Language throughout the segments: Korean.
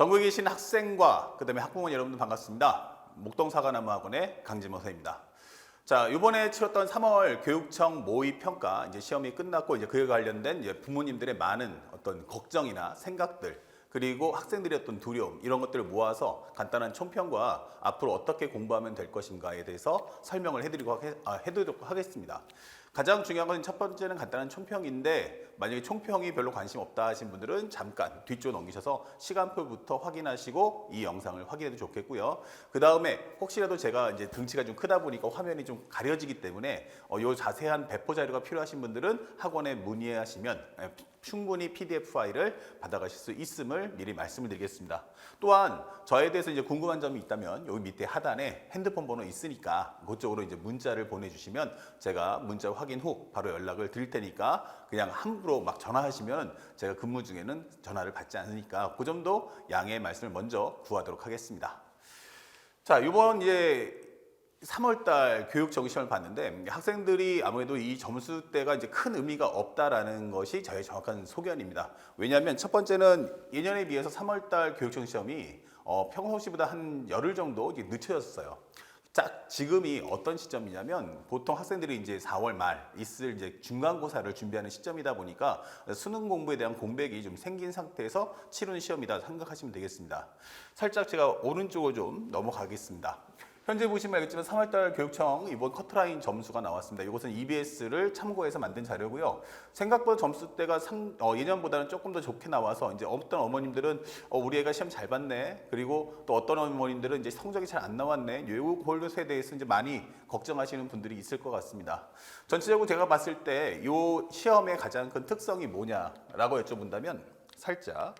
전국에 계신 학생과 그다음에 학부모 여러분들 반갑습니다. 목동사과나무학원의 강진모사입니다. 자, 이번에 치렀던 3월 교육청 모의평가 이제 시험이 끝났고 이제 그에 관련된 이제 부모님들의 많은 어떤 걱정이나 생각들 그리고 학생들의 어떤 두려움 이런 것들을 모아서 간단한 총평과 앞으로 어떻게 공부하면 될 것인가에 대해서 설명을 해드리도록 하겠습니다. 가장 중요한 건 첫 번째는 간단한 총평인데 만약에 총평이 별로 관심 없다 하신 분들은 잠깐 뒤쪽 넘기셔서 시간표부터 확인하시고 이 영상을 확인해도 좋겠고요. 그 다음에 혹시라도 제가 이제 등치가 좀 크다 보니까 화면이 좀 가려지기 때문에 요 자세한 배포 자료가 필요하신 분들은 학원에 문의하시면 충분히 PDF 파일을 받아가실 수 있음을 미리 말씀을 드리겠습니다. 또한 저에 대해서 이제 궁금한 점이 있다면 여기 밑에 하단에 핸드폰 번호 있으니까 그쪽으로 이제 문자를 보내주시면 제가 문자 확인 후 바로 연락을 드릴 테니까 그냥 함부로 막 전화하시면 제가 근무 중에는 전화를 받지 않으니까 그 점도 양해의 말씀을 먼저 구하도록 하겠습니다. 자, 이번 이제 3월달 교육 정시험을 봤는데 학생들이 아무래도 이 점수대가 이제 큰 의미가 없다라는 것이 저의 정확한 소견입니다. 왜냐하면 첫 번째는 예년에 비해서 3월달 교육 정시험이 평소시보다 한 열흘 정도 이제 늦춰졌어요. 자, 지금이 어떤 시점이냐면 보통 학생들이 이제 4월 말 있을 이제 중간고사를 준비하는 시점이다 보니까 수능 공부에 대한 공백이 좀 생긴 상태에서 치르는 시험이다 생각하시면 되겠습니다. 살짝 제가 오른쪽으로 좀 넘어가겠습니다. 현재 보시면 알겠지만 3월달 교육청 이번 커트라인 점수가 나왔습니다. 이것은 EBS를 참고해서 만든 자료고요. 생각보다 점수대가 예년보다는 조금 더 좋게 나와서 이제 어떤 어머님들은 우리 애가 시험 잘 봤네. 그리고 또 어떤 어머님들은 이제 성적이 잘 안 나왔네. 요것에 대해서 이제 많이 걱정하시는 분들이 있을 것 같습니다. 전체적으로 제가 봤을 때 이 시험의 가장 큰 특성이 뭐냐라고 여쭤본다면 살짝.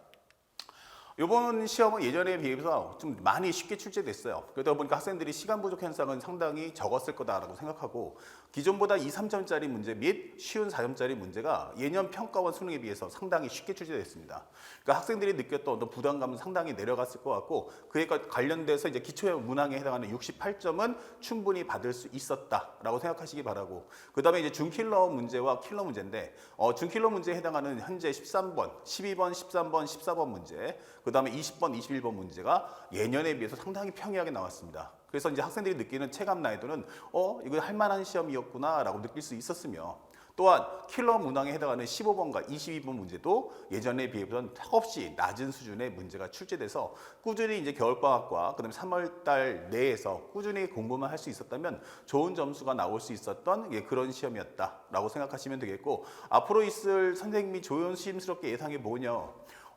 이번 시험은 예전에 비해서 좀 많이 쉽게 출제됐어요. 그러다 보니까 학생들이 시간 부족 현상은 상당히 적었을 거다라고 생각하고 기존보다 2, 3점짜리 문제 및 쉬운 4점짜리 문제가 예년 평가원 수능에 비해서 상당히 쉽게 출제됐습니다. 그러니까 학생들이 느꼈던 어떤 부담감은 상당히 내려갔을 것 같고 그에 관련돼서 이제 기초 문항에 해당하는 68점은 충분히 받을 수 있었다라고 생각하시기 바라고 그 다음에 이제 준킬러 문제와 킬러 문제인데 준킬러 문제에 해당하는 현재 13번, 12번, 13번, 14번 문제 그 다음에 20번, 21번 문제가 예년에 비해서 상당히 평이하게 나왔습니다. 그래서 이제 학생들이 느끼는 체감 난이도는 이거 할 만한 시험이었구나 라고 느낄 수 있었으며 또한 킬러 문항에 해당하는 15번과 22번 문제도 예전에 비해서는 턱없이 낮은 수준의 문제가 출제돼서 꾸준히 이제 겨울방학과 그다음에 3월달 내에서 꾸준히 공부만 할 수 있었다면 좋은 점수가 나올 수 있었던 그런 시험이었다라고 생각하시면 되겠고 앞으로 있을 선생님이 조심스럽게 예상해 보냐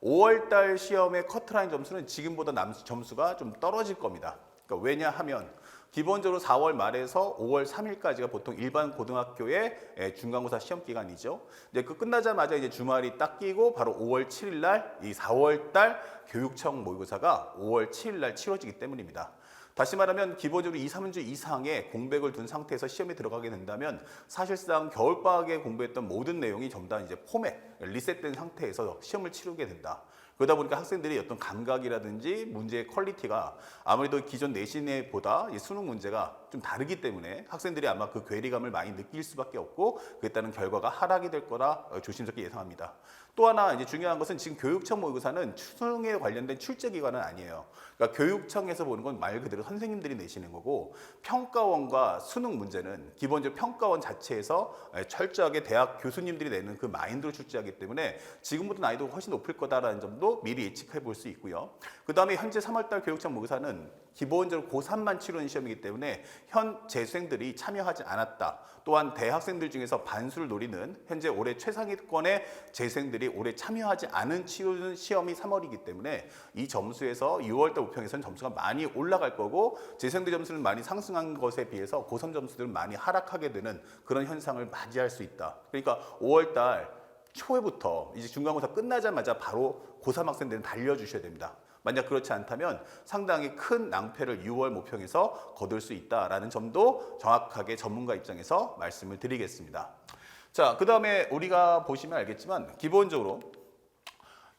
5월달 시험의 커트라인 점수는 지금보다 점수가 좀 떨어질 겁니다. 그러니까 왜냐하면 기본적으로 4월 말에서 5월 3일까지가 보통 일반 고등학교의 중간고사 시험 기간이죠. 이제 그 끝나자마자 이제 주말이 딱 끼고 바로 5월 7일 날 이 4월달 교육청 모의고사가 5월 7일 날 치러지기 때문입니다. 다시 말하면 기본적으로 2, 3주 이상의 공백을 둔 상태에서 시험에 들어가게 된다면 사실상 겨울방학에 공부했던 모든 내용이 전부 다 이제 포맷, 리셋된 상태에서 시험을 치르게 된다. 그러다 보니까 학생들이 어떤 감각이라든지 문제의 퀄리티가 아무래도 기존 내신보다 수능 문제가 좀 다르기 때문에 학생들이 아마 그 괴리감을 많이 느낄 수밖에 없고 그에 따른 결과가 하락이 될 거라 조심스럽게 예상합니다. 또 하나 이제 중요한 것은 지금 교육청 모의고사는 수능에 관련된 출제 기관은 아니에요. 그러니까 교육청에서 보는 건 말 그대로 선생님들이 내시는 거고 평가원과 수능 문제는 기본적으로 평가원 자체에서 철저하게 대학 교수님들이 내는 그 마인드로 출제하기 때문에 지금부터 난이도가 훨씬 높을 거다라는 점도 미리 예측해 볼 수 있고요. 그 다음에 현재 3월달 교육청 모의고사는 기본적으로 고3만 치르는 시험이기 때문에 현 재수생들이 참여하지 않았다. 또한 대학생들 중에서 반수를 노리는 현재 올해 최상위권의 재수생들이 올해 참여하지 않은 치르는 시험이 3월이기 때문에 이 점수에서 6월달 우평에서는 점수가 많이 올라갈 거고 재수생들 점수는 많이 상승한 것에 비해서 고3 점수들은 많이 하락하게 되는 그런 현상을 맞이할 수 있다. 그러니까 5월달 초에부터 이제 중간고사 끝나자마자 바로 고3 학생들은 달려주셔야 됩니다. 만약 그렇지 않다면 상당히 큰 낭패를 6월 모평에서 거둘 수 있다라는 점도 정확하게 전문가 입장에서 말씀을 드리겠습니다. 자, 그 다음에 우리가 보시면 알겠지만 기본적으로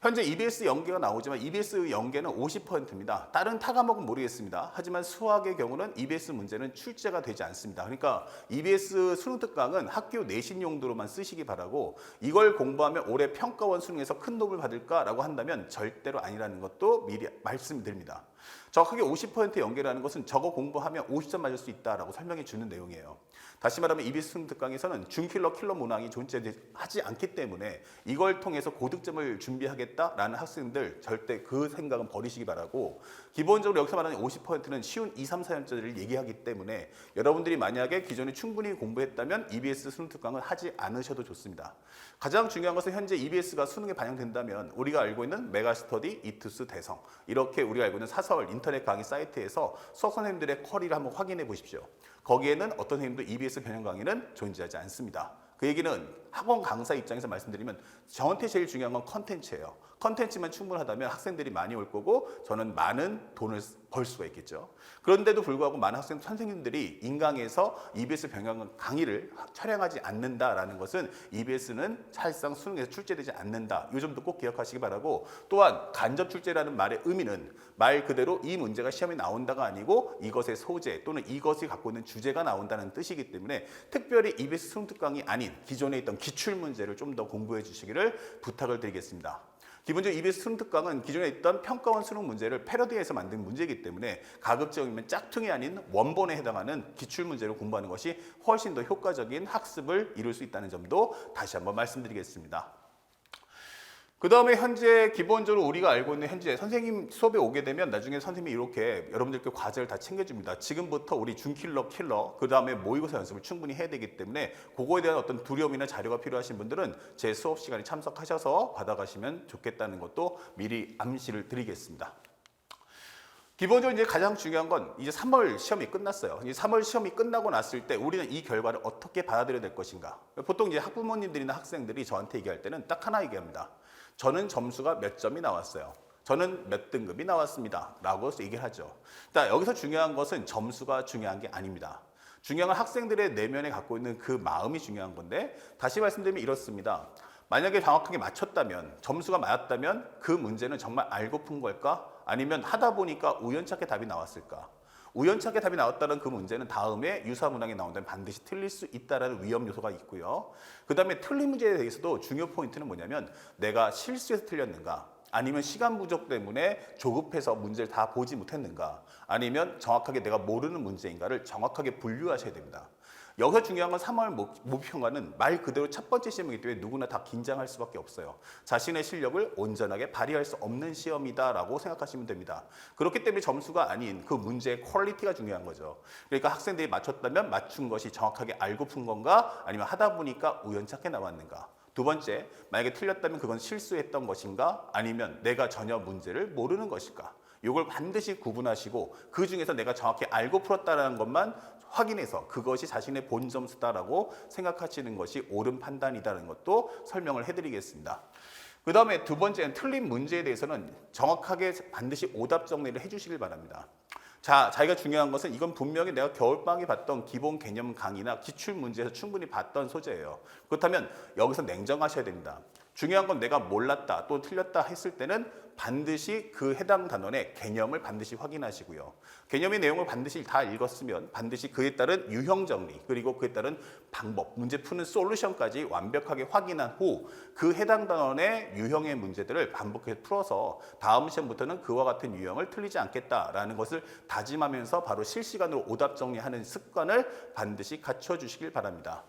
현재 EBS 연계가 나오지만 EBS 연계는 50%입니다. 다른 타 과목은 모르겠습니다. 하지만 수학의 경우는 EBS 문제는 출제가 되지 않습니다. 그러니까 EBS 수능 특강은 학교 내신 용도로만 쓰시기 바라고 이걸 공부하면 올해 평가원 수능에서 큰 도움을 받을까라고 한다면 절대로 아니라는 것도 미리 말씀드립니다. 정확하게 50% 연계라는 것은 저거 공부하면 50점 맞을 수 있다라고 설명해 주는 내용이에요. 다시 말하면 EBS 수능 특강에서는 준킬러 킬러 문항이 존재하지 않기 때문에 이걸 통해서 고득점을 준비하겠다라는 학생들 절대 그 생각은 버리시기 바라고 기본적으로 여기서 말하는 50%는 쉬운 2, 3, 4년짜리를 얘기하기 때문에 여러분들이 만약에 기존에 충분히 공부했다면 EBS 수능 특강을 하지 않으셔도 좋습니다. 가장 중요한 것은 현재 EBS가 수능에 반영된다면 우리가 알고 있는 메가스터디, 이투스, 대성 이렇게 우리가 알고 있는 사설 인터넷 강의 사이트에서 수학 선생님들의 쿼리를 한번 확인해 보십시오. 거기에는 어떤 선생님도 EBS 변형 강의는 존재하지 않습니다. 그 얘기는 학원 강사 입장에서 말씀드리면 저한테 제일 중요한 건 컨텐츠예요. 컨텐츠만 충분하다면 학생들이 많이 올 거고 저는 많은 돈을 벌 수가 있겠죠. 그런데도 불구하고 많은 선생님들이 인강에서 EBS 변형 강의를 촬영하지 않는다라는 것은 EBS는 사실상 수능에서 출제되지 않는다. 이 점도 꼭 기억하시기 바라고 또한 간접 출제라는 말의 의미는 말 그대로 이 문제가 시험에 나온다가 아니고 이것의 소재 또는 이것이 갖고 있는 주제가 나온다는 뜻이기 때문에 특별히 EBS 수능 특강이 아닌 기존에 있던 기출 문제를 좀 더 공부해 주시기를 부탁을 드리겠습니다. 기본적으로 EBS 수능 특강은 기존에 있던 평가원 수능 문제를 패러디해서 만든 문제이기 때문에 가급적이면 짝퉁이 아닌 원본에 해당하는 기출 문제를 공부하는 것이 훨씬 더 효과적인 학습을 이룰 수 있다는 점도 다시 한번 말씀드리겠습니다. 그 다음에 현재 기본적으로 우리가 알고 있는 현재 선생님 수업에 오게 되면 나중에 선생님이 이렇게 여러분들께 과제를 다 챙겨줍니다. 지금부터 우리 준킬러, 킬러, 그 다음에 모의고사 연습을 충분히 해야 되기 때문에 그거에 대한 어떤 두려움이나 자료가 필요하신 분들은 제 수업 시간에 참석하셔서 받아가시면 좋겠다는 것도 미리 암시를 드리겠습니다. 기본적으로 이제 가장 중요한 건 이제 3월 시험이 끝났어요. 이제 3월 시험이 끝나고 났을 때 우리는 이 결과를 어떻게 받아들여야 될 것인가. 보통 이제 학부모님들이나 학생들이 저한테 얘기할 때는 딱 하나 얘기합니다. 저는 점수가 몇 점이 나왔어요. 저는 몇 등급이 나왔습니다. 라고 얘기를 하죠. 자, 여기서 중요한 것은 점수가 중요한 게 아닙니다. 중요한 건 학생들의 내면에 갖고 있는 그 마음이 중요한 건데 다시 말씀드리면 이렇습니다. 만약에 정확하게 맞췄다면 점수가 맞았다면 그 문제는 정말 알고 푼 걸까? 아니면 하다 보니까 우연찮게 답이 나왔을까? 우연찮게 답이 나왔다는 그 문제는 다음에 유사 문항이 나온다면 반드시 틀릴 수 있다는 위험 요소가 있고요. 그 다음에 틀린 문제에 대해서도 중요 포인트는 뭐냐면 내가 실수해서 틀렸는가? 아니면 시간 부족 때문에 조급해서 문제를 다 보지 못했는가? 아니면 정확하게 내가 모르는 문제인가를 정확하게 분류하셔야 됩니다. 여기서 중요한 건 3월 모의평가는 말 그대로 첫 번째 시험이기 때문에 누구나 다 긴장할 수밖에 없어요. 자신의 실력을 온전하게 발휘할 수 없는 시험이다라고 생각하시면 됩니다. 그렇기 때문에 점수가 아닌 그 문제의 퀄리티가 중요한 거죠. 그러니까 학생들이 맞췄다면 맞춘 것이 정확하게 알고 푼 건가 아니면 하다 보니까 우연찮게 나왔는가. 두 번째, 만약에 틀렸다면 그건 실수했던 것인가 아니면 내가 전혀 문제를 모르는 것일까. 이걸 반드시 구분하시고 그 중에서 내가 정확히 알고 풀었다는 것만 확인해서 그것이 자신의 본 점수다라고 생각하시는 것이 옳은 판단이다라는 것도 설명을 해드리겠습니다. 그 다음에 두 번째는 틀린 문제에 대해서는 정확하게 반드시 오답 정리를 해주시길 바랍니다. 자, 자기가 중요한 것은 이건 분명히 내가 겨울방학에 봤던 기본 개념 강의나 기출 문제에서 충분히 봤던 소재예요. 그렇다면 여기서 냉정하셔야 됩니다. 중요한 건 내가 몰랐다 또 틀렸다 했을 때는 반드시 그 해당 단원의 개념을 반드시 확인하시고요. 개념의 내용을 반드시 다 읽었으면 반드시 그에 따른 유형 정리 그리고 그에 따른 방법, 문제 푸는 솔루션까지 완벽하게 확인한 후 그 해당 단원의 유형의 문제들을 반복해서 풀어서 다음 시험부터는 그와 같은 유형을 틀리지 않겠다라는 것을 다짐하면서 바로 실시간으로 오답 정리하는 습관을 반드시 갖춰주시길 바랍니다.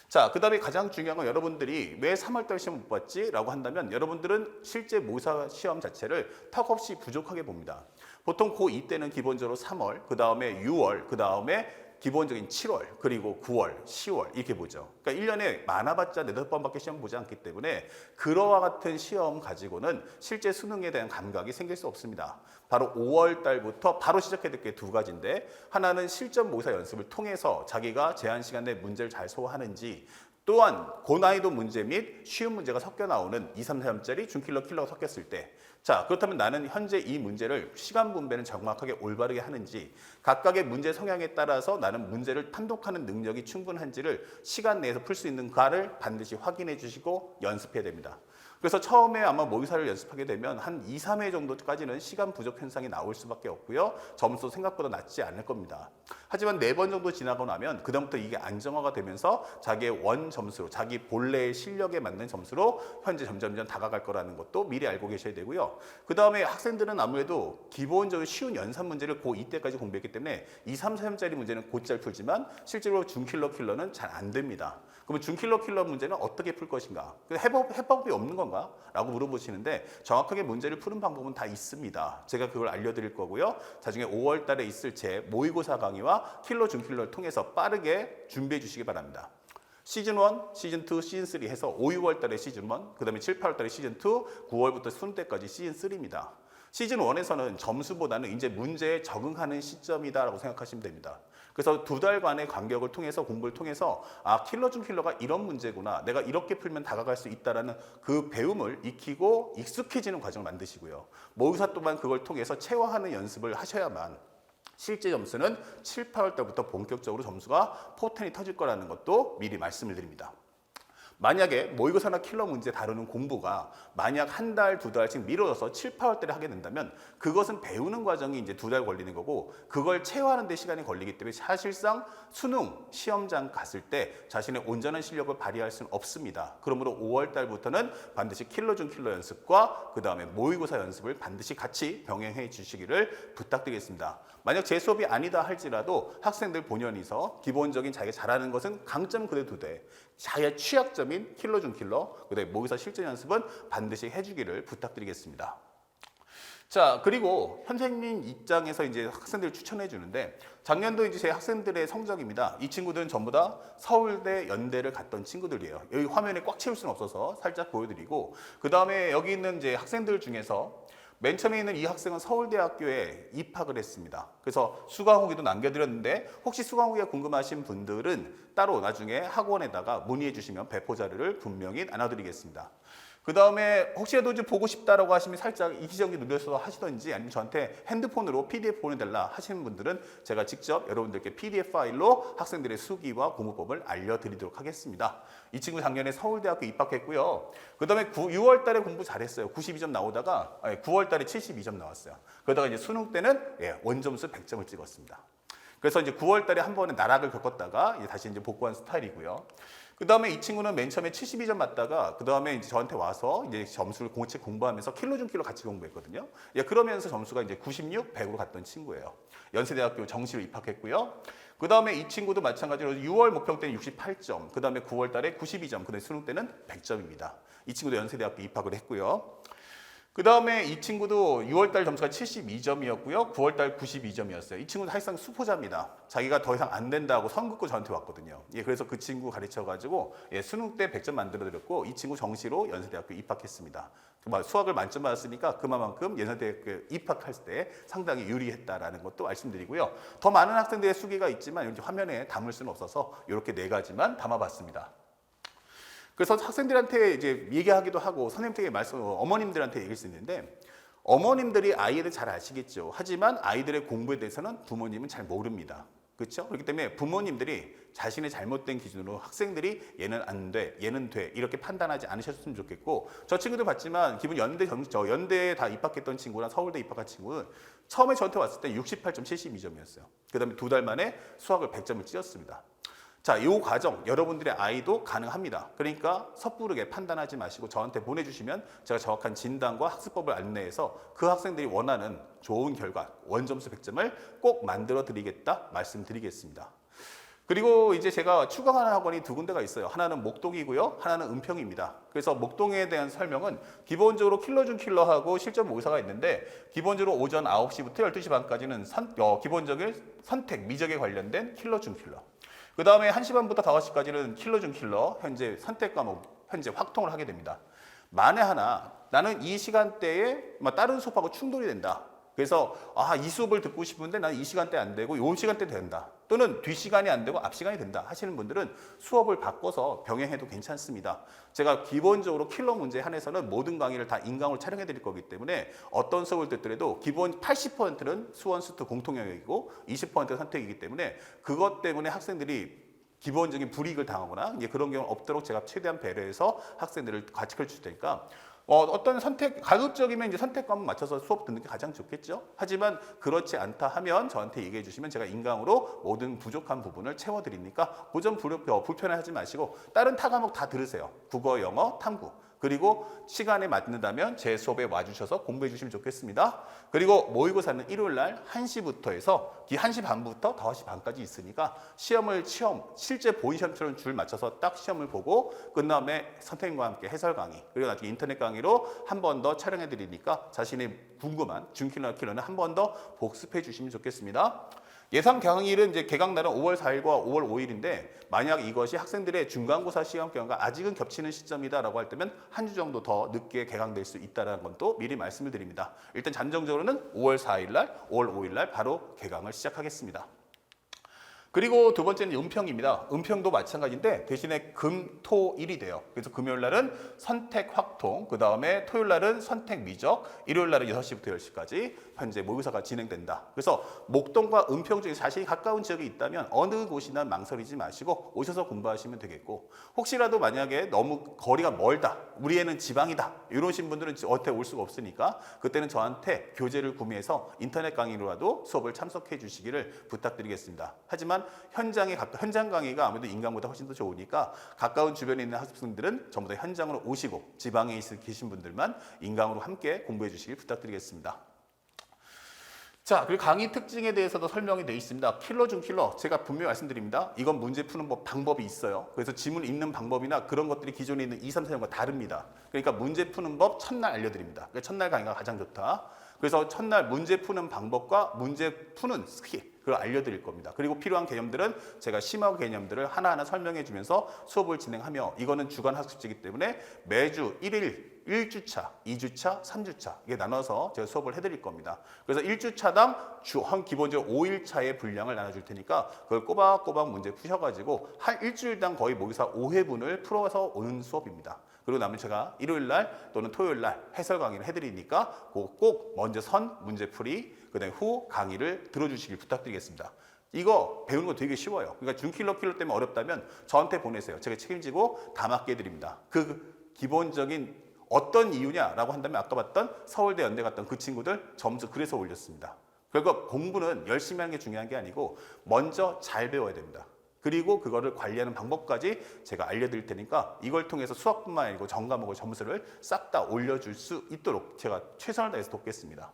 자, 그 다음에 가장 중요한 건 여러분들이 왜 3월달 시험 못 봤지? 라고 한다면 여러분들은 실제 모의사 시험 자체를 턱없이 부족하게 봅니다. 보통 고2 때는 기본적으로 3월, 그 다음에 6월, 그 다음에 기본적인 7월, 그리고 9월, 10월 이렇게 보죠. 그러니까 1년에 많아봤자 4-5번밖에 시험 보지 않기 때문에 그러와 같은 시험 가지고는 실제 수능에 대한 감각이 생길 수 없습니다. 바로 5월 달부터 바로 시작해야 될 게 두 가지인데 하나는 실전 모의사 연습을 통해서 자기가 제한 시간 내에 문제를 잘 소화하는지 또한 고난이도 문제 및 쉬운 문제가 섞여 나오는 2, 3, 4점짜리 준킬러, 킬러가 섞였을 때 자, 그렇다면 나는 현재 이 문제를 시간 분배는 정확하게 올바르게 하는지 각각의 문제 성향에 따라서 나는 문제를 판독하는 능력이 충분한지를 시간 내에서 풀 수 있는가를 반드시 확인해 주시고 연습해야 됩니다. 그래서 처음에 아마 모의사를 연습하게 되면 한 2, 3회 정도까지는 시간 부족 현상이 나올 수밖에 없고요. 점수도 생각보다 낮지 않을 겁니다. 하지만 4번 정도 지나고 나면 그다음부터 이게 안정화가 되면서 자기의 원 점수로, 자기 본래의 실력에 맞는 점수로 현재 점점점 다가갈 거라는 것도 미리 알고 계셔야 되고요. 그 다음에 학생들은 아무래도 기본적으로 쉬운 연산 문제를 고2 때까지 공부했기 때문에 2, 3, 4점짜리 문제는 곧잘 풀지만 실제로 준킬러, 킬러는 잘 안 됩니다. 그러면 준킬러, 킬러 문제는 어떻게 풀 것인가? 해법이 없는 건가? 라고 물어보시는데 정확하게 문제를 푸는 방법은 다 있습니다. 제가 그걸 알려드릴 거고요. 나중에 5월 달에 있을 제 모의고사 강의와 킬러, 준킬러를 통해서 빠르게 준비해 주시기 바랍니다. 시즌 1, 시즌 2, 시즌 3 해서 5, 6월 달에 시즌 1, 그 다음에 7, 8월 달에 시즌 2, 9월부터 수능 때까지 시즌 3입니다. 시즌 1에서는 점수보다는 이제 문제에 적응하는 시점이다라고 생각하시면 됩니다. 그래서 2달간의 간격을 통해서 공부를 통해서 아 킬러 중 킬러가 이런 문제구나. 내가 이렇게 풀면 다가갈 수 있다라는 그 배움을 익히고 익숙해지는 과정을 만드시고요. 모의사 또한 그걸 통해서 체화하는 연습을 하셔야만 실제 점수는 7, 8월 달부터 본격적으로 점수가 포텐이 터질 거라는 것도 미리 말씀을 드립니다. 만약에 모의고사나 킬러 문제 다루는 공부가 만약 한 달, 2달씩 미뤄져서 7, 8월 달에 하게 된다면 그것은 배우는 과정이 이제 2달 걸리는 거고 그걸 체화하는 데 시간이 걸리기 때문에 사실상 수능, 시험장 갔을 때 자신의 온전한 실력을 발휘할 수는 없습니다. 그러므로 5월 달부터는 반드시 킬러 중 킬러 연습과 그 다음에 모의고사 연습을 반드시 같이 병행해 주시기를 부탁드리겠습니다. 만약 제 수업이 아니다 할지라도 학생들 본연이서 기본적인 자기가 잘하는 것은 강점 그대로 두되 자기의 취약점인 킬러 중 킬러, 그다음에 모의사 실전 연습은 반드시 해주기를 부탁드리겠습니다. 자, 그리고 선생님 입장에서 이제 학생들 추천해 주는데 작년도 이제 제 학생들의 성적입니다. 이 친구들은 전부 다 서울대, 연대를 갔던 친구들이에요. 여기 화면에 꽉 채울 수는 없어서 살짝 보여드리고 그 다음에 여기 있는 이제 학생들 중에서 맨 처음에 있는 이 학생은 서울대학교에 입학을 했습니다. 그래서 수강 후기도 남겨드렸는데 혹시 수강 후기가 궁금하신 분들은 따로 나중에 학원에다가 문의해 주시면 배포 자료를 분명히 나눠드리겠습니다. 그 다음에 혹시라도 이제 보고 싶다라고 하시면 살짝 이기적이 눌려서 하시던지 아니면 저한테 핸드폰으로 PDF 보내달라 하시는 분들은 제가 직접 여러분들께 PDF 파일로 학생들의 수기와 공부법을 알려드리도록 하겠습니다. 이 친구 작년에 서울대학교 입학했고요. 그 다음에 6월 달에 공부 잘했어요. 92점 나오다가 9월 달에 72점 나왔어요. 그러다가 이제 수능 때는 원점수 100점을 찍었습니다. 그래서 이제 9월 달에 한 번에 나락을 겪었다가 다시 이제 복구한 스타일이고요. 그 다음에 이 친구는 맨 처음에 72점 맞다가 그 다음에 이제 저한테 와서 이제 점수를 공책 공부하면서 킬로 중 킬로 같이 공부했거든요. 그러면서 점수가 이제 96, 100으로 갔던 친구예요. 연세대학교 정시로 입학했고요. 그 다음에 이 친구도 마찬가지로 6월 목평 때는 68점, 그 다음에 9월 달에 92점, 그 다음에 수능 때는 100점입니다. 이 친구도 연세대학교 입학을 했고요. 그 다음에 이 친구도 6월달 점수가 72점이었고요. 9월달 92점이었어요. 이 친구는 사실상 수포자입니다. 자기가 더 이상 안 된다고 선 긋고 저한테 왔거든요. 그래서 그 친구 가르쳐가지고 수능 때 100점 만들어드렸고 이 친구 정시로 연세대학교 입학했습니다. 수학을 만점 받았으니까 그만큼 연세대학교 입학할 때 상당히 유리했다라는 것도 말씀드리고요. 더 많은 학생들의 수기가 있지만 이제 화면에 담을 수는 없어서 이렇게 4가지만 담아봤습니다. 그래서 학생들한테 이제 얘기하기도 하고 선생님께 어머님들한테 얘기할 수 있는데 어머님들이 아이를 잘 아시겠죠. 하지만 아이들의 공부에 대해서는 부모님은 잘 모릅니다. 그렇죠? 그렇기 때문에 부모님들이 자신의 잘못된 기준으로 학생들이 얘는 안 돼, 얘는 돼 이렇게 판단하지 않으셨으면 좋겠고 저 친구들 봤지만 기본 연대에 다 입학했던 친구랑 서울대 입학한 친구는 처음에 저한테 왔을 때 68점 72점이었어요. 그 다음에 2달 만에 수학을 100점을 찍었습니다. 자, 이 과정 여러분들의 아이도 가능합니다. 그러니까 섣부르게 판단하지 마시고 저한테 보내주시면 제가 정확한 진단과 학습법을 안내해서 그 학생들이 원하는 좋은 결과 원점수 100점을 꼭 만들어 드리겠다 말씀드리겠습니다. 그리고 이제 제가 추가하는 학원이 2군데가 있어요. 하나는 목동이고요. 하나는 은평입니다. 그래서 목동에 대한 설명은 기본적으로 킬러 중 킬러하고 실전 모의사가 있는데 기본적으로 오전 9시부터 12시 반까지는 기본적인 선택, 미적에 관련된 킬러 중 킬러. 그 다음에 1시 반부터 5시까지는 킬러 중 킬러, 현재 선택 과목, 현재 확통을 하게 됩니다. 만에 하나 나는 이 시간대에 다른 수업하고 충돌이 된다. 그래서 이 수업을 듣고 싶은데 나는 이 시간대 안 되고 이 시간대 된다. 또는 뒷시간이 안 되고 앞시간이 된다 하시는 분들은 수업을 바꿔서 병행해도 괜찮습니다. 제가 기본적으로 킬러 문제에 한해서는 모든 강의를 다 인강으로 촬영해 드릴 거기 때문에 어떤 수업을 듣더라도 기본 80%는 수원 수트 공통 영역이고 20%는 선택이기 때문에 그것 때문에 학생들이 기본적인 불이익을 당하거나 이제 그런 경우 없도록 제가 최대한 배려해서 학생들을 가르쳐 줄 테니까 어떤 선택, 가급적이면 이제 선택 과목 맞춰서 수업 듣는 게 가장 좋겠죠. 하지만 그렇지 않다 하면 저한테 얘기해 주시면 제가 인강으로 모든 부족한 부분을 채워드리니까 고전 불편해하지 마시고 다른 타 과목 다 들으세요. 국어, 영어, 탐구. 그리고 시간에 맞는다면 제 수업에 와주셔서 공부해 주시면 좋겠습니다. 그리고 모의고사는 일요일 날 1시부터 해서 1시 반부터 5시 반까지 있으니까 실제 보인 시험처럼 줄 맞춰서 딱 시험을 보고 끝나면 선생님과 함께 해설 강의 그리고 나중에 인터넷 강의로 한 번 더 촬영해 드리니까 자신이 궁금한 준킬러 킬러는 한 번 더 복습해 주시면 좋겠습니다. 예상 개강일은 이제 개강날은 5월 4일과 5월 5일인데 만약 이것이 학생들의 중간고사 시험 기간과 아직은 겹치는 시점이다라고 할 때면 한 주 정도 더 늦게 개강될 수 있다는 건 또 미리 말씀을 드립니다. 일단 잠정적으로는 5월 4일 날, 5월 5일 날 바로 개강을 시작하겠습니다. 그리고 두 번째는 은평입니다. 은평도 마찬가지인데 대신에 금, 토, 일이 돼요. 그래서 금요일 날은 선택 확통, 그 다음에 토요일 날은 선택 미적, 일요일 날은 6시부터 10시까지 현재 모의고사가 진행된다. 그래서 목동과 은평 중에 자신이 가까운 지역에 있다면 어느 곳이나 망설이지 마시고 오셔서 공부하시면 되겠고 혹시라도 만약에 너무 거리가 멀다, 우리 애는 지방이다 이러신 분들은 어떻게 올 수가 없으니까 그때는 저한테 교재를 구매해서 인터넷 강의로라도 수업을 참석해 주시기를 부탁드리겠습니다. 하지만 현장 강의가 아무래도 인강보다 훨씬 더 좋으니까 가까운 주변에 있는 학생들은 전부 다 현장으로 오시고 지방에 계신 분들만 인강으로 함께 공부해 주시길 부탁드리겠습니다. 자, 그리고 강의 특징에 대해서도 설명이 되어 있습니다. 킬러 중 킬러, 제가 분명히 말씀드립니다. 이건 문제 푸는 방법이 있어요. 그래서 지문 읽는 방법이나 그런 것들이 기존에 있는 2, 3, 4년과 다릅니다. 그러니까 문제 푸는 법 첫날 알려드립니다. 그러니까 첫날 강의가 가장 좋다. 그래서 첫날 문제 푸는 방법과 문제 푸는 스킬, 그걸 알려드릴 겁니다. 그리고 필요한 개념들은 제가 심화 개념들을 하나하나 설명해 주면서 수업을 진행하며 이거는 주간 학습지이기 때문에 매주 1주차, 2주차, 3주차 이게 나눠서 제가 수업을 해드릴 겁니다. 그래서 1주차당 기본적으로 5일차의 분량을 나눠줄 테니까 그걸 꼬박꼬박 문제 푸셔가지고 한 일주일당 거의 모의고사 5회분을 풀어서 오는 수업입니다. 그리고 나면 제가 일요일 날 또는 토요일 날 해설 강의를 해드리니까 꼭 먼저 문제풀이, 그다음에 후 강의를 들어주시길 부탁드리겠습니다. 이거 배우는 거 되게 쉬워요. 그러니까 준킬러 때문에 어렵다면 저한테 보내세요. 제가 책임지고 다 맞게 해드립니다. 그 기본적인 어떤 이유냐라고 한다면 아까 봤던 서울대 연대 갔던 그 친구들 점수 그래서 올렸습니다. 그리고 공부는 열심히 하는 게 중요한 게 아니고 먼저 잘 배워야 됩니다. 그리고 그거를 관리하는 방법까지 제가 알려드릴 테니까 이걸 통해서 수학뿐만 아니고 전 과목의 점수를 싹 다 올려줄 수 있도록 제가 최선을 다해서 돕겠습니다.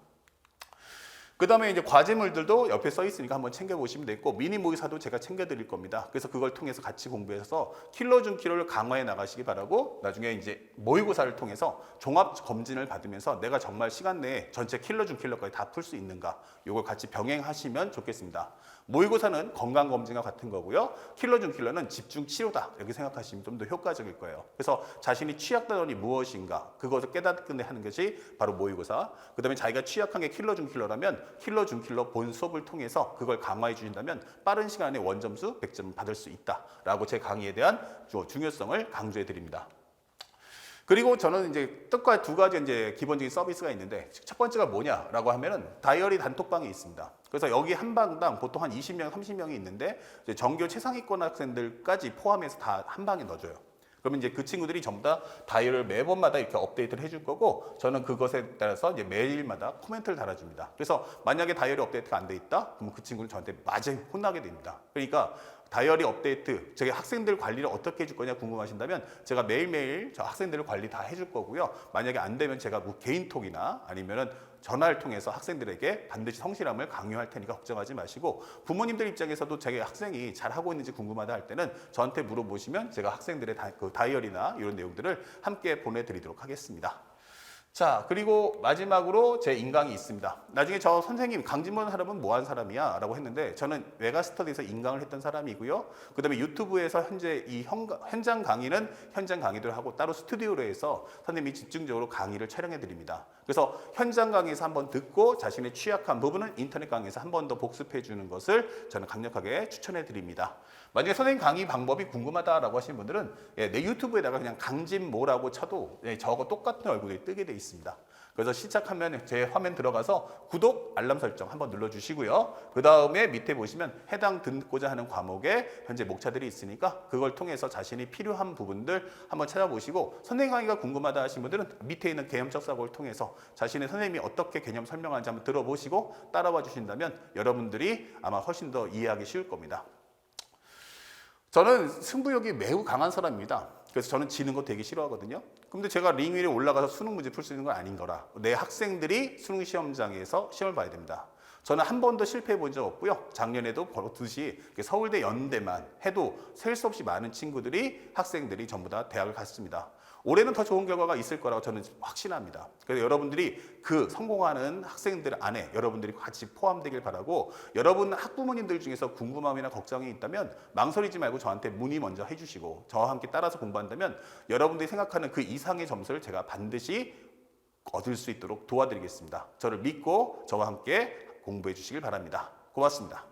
그 다음에 이제 과제물들도 옆에 써 있으니까 한번 챙겨보시면 되겠고 미니 모의사도 제가 챙겨드릴 겁니다. 그래서 그걸 통해서 같이 공부해서 킬러 중 킬러를 강화해 나가시기 바라고 나중에 이제 모의고사를 통해서 종합 검진을 받으면서 내가 정말 시간 내에 전체 킬러 중 킬러까지 다 풀 수 있는가 이걸 같이 병행하시면 좋겠습니다. 모의고사는 건강검진과 같은 거고요. 킬러 중 킬러는 집중 치료다 이렇게 생각하시면 좀 더 효과적일 거예요. 그래서 자신이 취약단원이 무엇인가 그것을 깨닫게 하는 것이 바로 모의고사. 그 다음에 자기가 취약한 게 킬러 중 킬러라면 킬러 중 킬러 본 수업을 통해서 그걸 강화해 주신다면 빠른 시간에 원점수 100점 받을 수 있다라고 제 강의에 대한 중요성을 강조해 드립니다. 그리고 저는 이제 뜻과 두 가지 이제 기본적인 서비스가 있는데 첫 번째가 뭐냐라고 하면은 다이어리 단톡방이 있습니다. 그래서 여기 한 방당 보통 한 20명, 30명이 있는데 이제 전교 최상위권 학생들까지 포함해서 다 한 방에 넣어줘요. 그러면 이제 그 친구들이 전부 다 다이어리를 매번마다 이렇게 업데이트를 해줄 거고 저는 그것에 따라서 이제 매일마다 코멘트를 달아줍니다. 그래서 만약에 다이어리 업데이트가 안 돼 있다? 그러면 그 친구는 저한테 마저 혼나게 됩니다. 그러니까 다이어리 업데이트, 제가 학생들 관리를 어떻게 해줄 거냐 궁금하신다면 제가 매일매일 저 학생들을 관리 다 해줄 거고요. 만약에 안 되면 제가 뭐 개인톡이나 아니면은 전화를 통해서 학생들에게 반드시 성실함을 강요할 테니까 걱정하지 마시고 부모님들 입장에서도 제 학생이 잘하고 있는지 궁금하다 할 때는 저한테 물어보시면 제가 학생들의 그 다이어리나 이런 내용들을 함께 보내드리도록 하겠습니다. 자, 그리고 마지막으로 제 인강이 있습니다. 나중에 저 선생님 강진모 사람은 뭐 한 사람이야? 라고 했는데 저는 메가스터디에서 인강을 했던 사람이고요. 그 다음에 유튜브에서 현재 이 현장 강의는 현장 강의들 하고 따로 스튜디오로 해서 선생님이 집중적으로 강의를 촬영해 드립니다. 그래서 현장 강의에서 한번 듣고 자신의 취약한 부분은 인터넷 강의에서 한 번 더 복습해 주는 것을 저는 강력하게 추천해 드립니다. 만약에 선생님 강의 방법이 궁금하다라고 하시는 분들은 내 유튜브에다가 그냥 강진모라고 쳐도 저거 똑같은 얼굴이 뜨게 돼 있습니다. 그래서 시작하면 제 화면 들어가서 구독, 알람 설정 한번 눌러주시고요. 그 다음에 밑에 보시면 해당 듣고자 하는 과목에 현재 목차들이 있으니까 그걸 통해서 자신이 필요한 부분들 한번 찾아보시고 선생님 강의가 궁금하다 하신 분들은 밑에 있는 개념적 사고를 통해서 자신의 선생님이 어떻게 개념 설명하는지 한번 들어보시고 따라와 주신다면 여러분들이 아마 훨씬 더 이해하기 쉬울 겁니다. 저는 승부욕이 매우 강한 사람입니다. 그래서 저는 지는 거 되게 싫어하거든요. 근데 제가 링 위에 올라가서 수능 문제 풀 수 있는 건 아닌 거라 내 학생들이 수능 시험장에서 시험을 봐야 됩니다. 저는 한 번도 실패해 본 적 없고요. 작년에도 버릇듯이 서울대 연대만 해도 셀 수 없이 많은 친구들이 학생들이 전부 다 대학을 갔습니다. 올해는 더 좋은 결과가 있을 거라고 저는 확신합니다. 그래서 여러분들이 그 성공하는 학생들 안에 여러분들이 같이 포함되길 바라고 여러분 학부모님들 중에서 궁금함이나 걱정이 있다면 망설이지 말고 저한테 문의 먼저 해주시고 저와 함께 따라서 공부한다면 여러분들이 생각하는 그 이상의 점수를 제가 반드시 얻을 수 있도록 도와드리겠습니다. 저를 믿고 저와 함께 공부해 주시길 바랍니다. 고맙습니다.